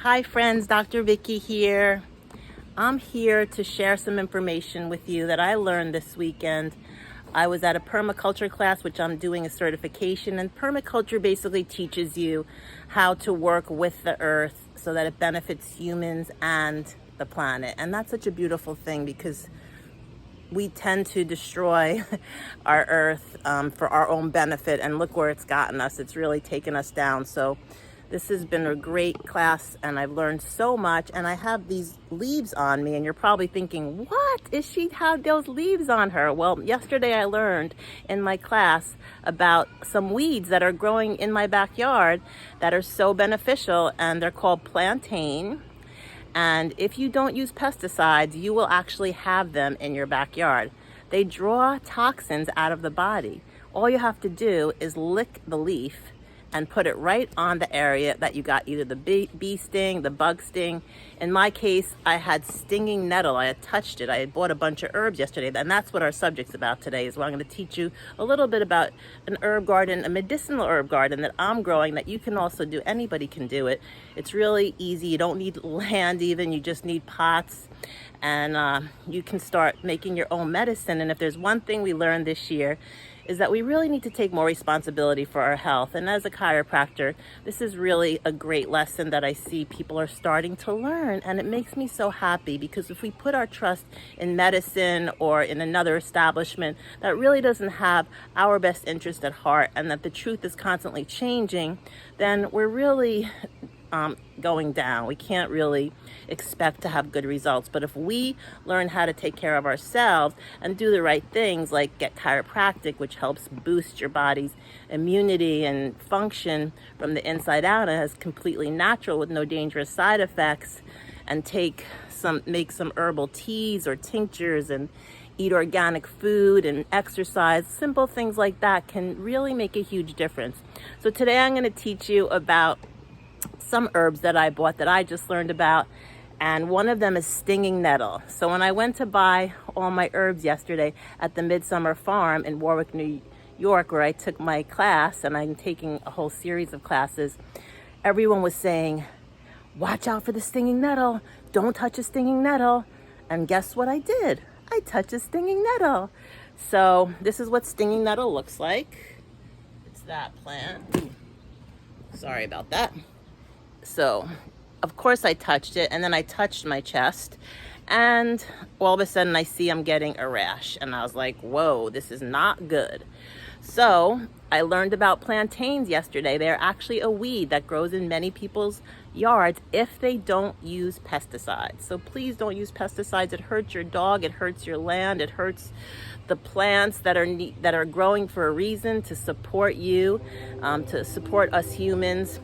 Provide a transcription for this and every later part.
Hi friends, Dr. Vickie here. I'm here to share some information with you that I learned this weekend. I was at a permaculture class, which I'm doing a certification, and permaculture basically teaches you how to work with the earth so that it benefits humans and the planet. And that's such a beautiful thing because we tend to destroy our earth for our own benefit, and look where it's gotten us. It's really taken us down. So this has been a great class and I've learned so much, and I have these leaves on me and you're probably thinking, what is she have those leaves on her? Well, yesterday I learned in my class about some weeds that are growing in my backyard that are so beneficial, and they're called plantain. And if you don't use pesticides, you will actually have them in your backyard. They draw toxins out of the body. All you have to do is lick the leaf and put it right on the area that you got either the bee sting, the bug sting. In my case, I had stinging nettle. I had touched it. I had bought a bunch of herbs yesterday, and that's what our subject's about today, is where I'm going to teach you a little bit about an herb garden, a medicinal herb garden that I'm growing that you can also do. Anybody can do it. It's really easy. You don't need land even. You just need pots, and you can start making your own medicine. And if there's one thing we learned this year, is that we really need to take more responsibility for our health. And as a chiropractor, this is really a great lesson that I see people are starting to learn. And it makes me so happy, because if we put our trust in medicine or in another establishment that really doesn't have our best interest at heart, and that the truth is constantly changing, then we're really going down. We can't really expect to have good results. But if we learn how to take care of ourselves and do the right things, like get chiropractic, which helps boost your body's immunity and function from the inside out, and is completely natural with no dangerous side effects, and make some herbal teas or tinctures, and eat organic food and exercise, simple things like that can really make a huge difference. So today I'm going to teach you about some herbs that I bought that I just learned about, and one of them is stinging nettle. So when I went to buy all my herbs yesterday at the Midsummer Farm in Warwick, New York, where I took my class, and I'm taking a whole series of classes, everyone was saying, watch out for the stinging nettle, don't touch a stinging nettle. And guess what I did? I touched a stinging nettle. So this is what stinging nettle looks like. It's that plant. Ooh, sorry about that. So, of course I touched it, and then I touched my chest, and all of a sudden I see I'm getting a rash, and I was like, whoa, this is not good. So I learned about plantains yesterday. They're actually a weed that grows in many people's yards if they don't use pesticides. So please don't use pesticides. It hurts your dog, it hurts your land, it hurts the plants that are growing for a reason, to support you, to support us humans.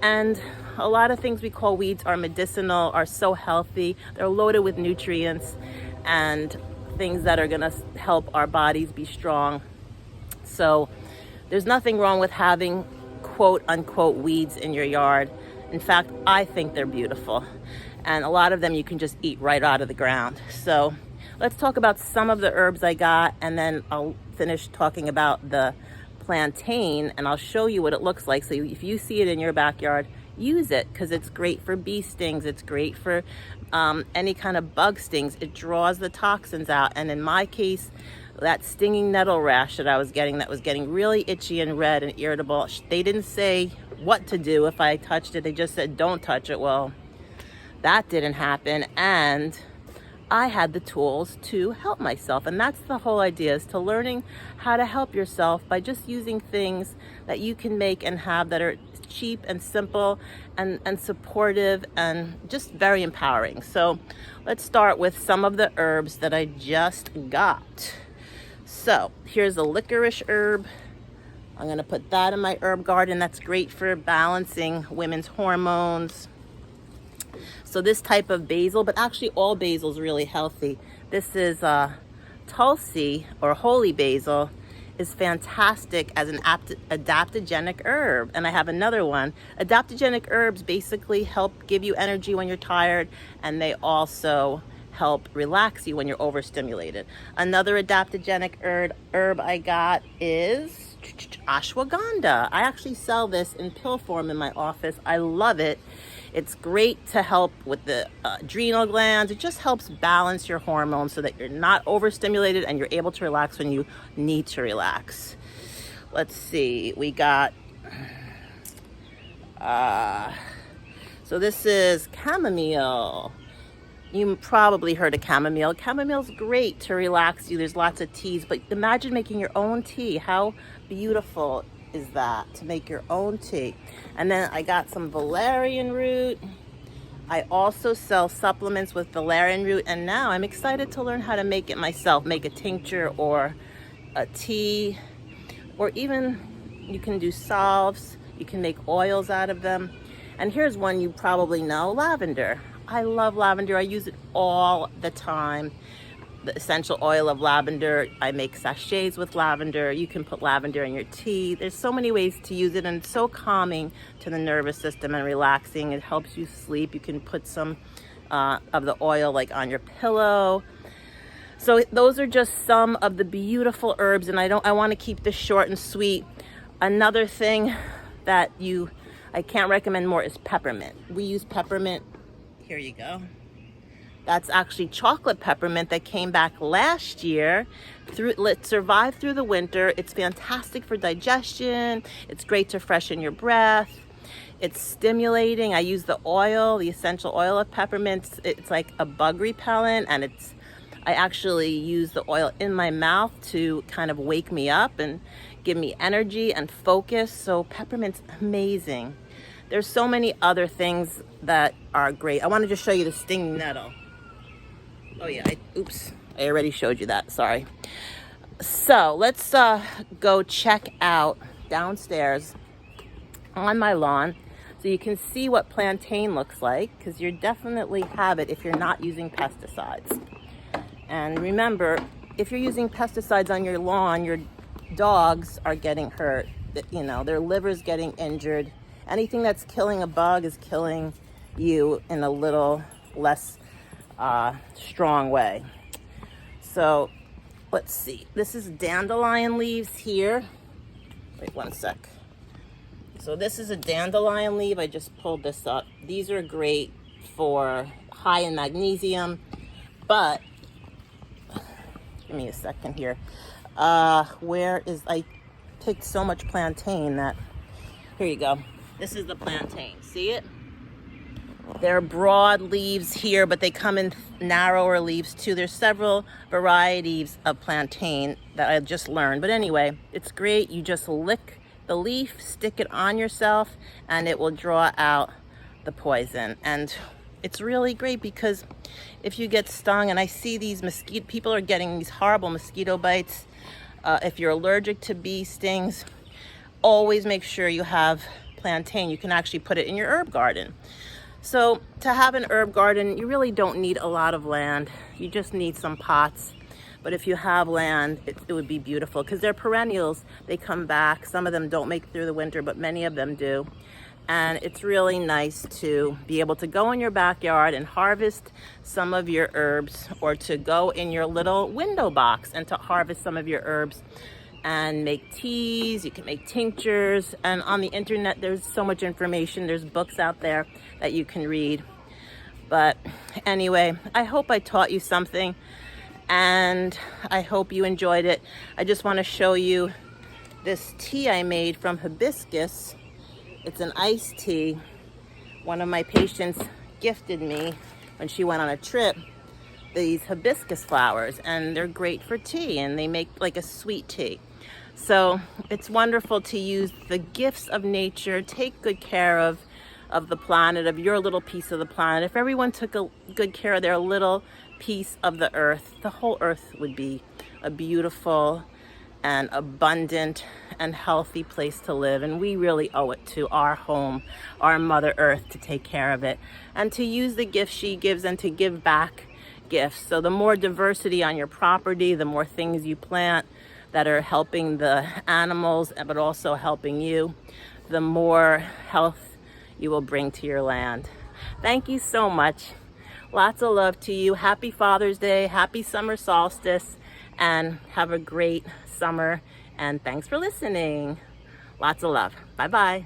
And a lot of things we call weeds are medicinal, are so healthy. They're loaded with nutrients and things that are gonna help our bodies be strong. So there's nothing wrong with having quote unquote weeds in your yard. In fact, I think they're beautiful. And a lot of them you can just eat right out of the ground. So let's talk about some of the herbs I got, and then I'll finish talking about the plantain, and I'll show you what it looks like. So if you see it in your backyard, use it, because it's great for bee stings. It's great for any kind of bug stings. It draws the toxins out. And in my case, that stinging nettle rash that I was getting, that was getting really itchy and red and irritable, they didn't say what to do if I touched it. They just said, don't touch it. Well, that didn't happen. And I had the tools to help myself. And that's the whole idea, is to learning how to help yourself by just using things that you can make and have that are cheap and simple and supportive and just very empowering. So let's start with some of the herbs that I just got. So here's a licorice herb. I'm going to put that in my herb garden. That's great for balancing women's hormones. So this type of basil, but actually all basil is really healthy. This is Tulsi, or holy basil, is fantastic as an adaptogenic herb. And I have another one. Adaptogenic herbs basically help give you energy when you're tired, and they also help relax you when you're overstimulated. Another adaptogenic herb I got is ashwagandha. I actually sell this in pill form in my office. I love it. It's great to help with the adrenal glands. It just helps balance your hormones so that you're not overstimulated and you're able to relax when you need to relax. Let's see, we got, so this is chamomile. You probably heard of chamomile. Chamomile's great to relax you. There's lots of teas, but imagine making your own tea. How beautiful is that, to make your own tea? And then I got some valerian root. I also sell supplements with valerian root, and now I'm excited to learn how to make it myself, make a tincture or a tea, or even you can do salves. You can make oils out of them. And here's one you probably know, lavender. I love lavender. I use it all the time. The essential oil of lavender. I make sachets with lavender. You can put lavender in your tea. There's so many ways to use it, and it's so calming to the nervous system and relaxing. It helps you sleep. You can put some of the oil like on your pillow. So those are just some of the beautiful herbs, and I want to keep this short and sweet. Another thing that I can't recommend more is peppermint. We use peppermint. Here you go. That's actually chocolate peppermint that came back last year. It survived through the winter. It's fantastic for digestion. It's great to freshen your breath. It's stimulating. I use the oil, the essential oil of peppermint. It's like a bug repellent, and I actually use the oil in my mouth to kind of wake me up and give me energy and focus. So peppermint's amazing. There's so many other things that are great. I want to just show you the stinging nettle. Oh yeah, oops, I already showed you that, sorry. So let's go check out downstairs on my lawn so you can see what plantain looks like, because you definitely have it if you're not using pesticides. And remember, if you're using pesticides on your lawn, your dogs are getting hurt. You know, their liver's getting injured. Anything that's killing a bug is killing you in a little less strong way. So let's see. This is dandelion leaves here. Wait one sec. So this is a dandelion leaf. I just pulled this up. These are great for high in magnesium, but give me a second here. I picked so much plantain that, here you go. This is the plantain. See it? They're broad leaves here, but they come in narrower leaves too. There's several varieties of plantain that I just learned. But anyway, it's great. You just lick the leaf, stick it on yourself, and it will draw out the poison. And it's really great because if you get stung, and I see these people are getting these horrible mosquito bites. If you're allergic to bee stings, always make sure you have plantain. You can actually put it in your herb garden. So to have an herb garden, you really don't need a lot of land. You just need some pots. But if you have land, it would be beautiful because they're perennials. They come back. Some of them don't make it through the winter, but many of them do. And it's really nice to be able to go in your backyard and harvest some of your herbs, or to go in your little window box and to harvest some of your herbs and make teas. You can make tinctures, and on the internet there's so much information. There's books out there that you can read. But anyway, I hope I taught you something, and I hope you enjoyed it. I just want to show you this tea I made from hibiscus. It's an iced tea. One of my patients gifted me when she went on a trip these hibiscus flowers, and they're great for tea, and they make like a sweet tea. So it's wonderful to use the gifts of nature. Take good care of the planet, of your little piece of the planet. If everyone took a good care of their little piece of the earth, the whole earth would be a beautiful and abundant and healthy place to live. And we really owe it to our home, our Mother Earth, to take care of it and to use the gifts she gives and to give back gifts. So the more diversity on your property, the more things you plant that are helping the animals but also helping you, the more health you will bring to your land. Thank you so much. Lots of love to you. Happy Father's Day, happy summer solstice, and have a great summer And thanks for listening. Lots of love. Bye-bye.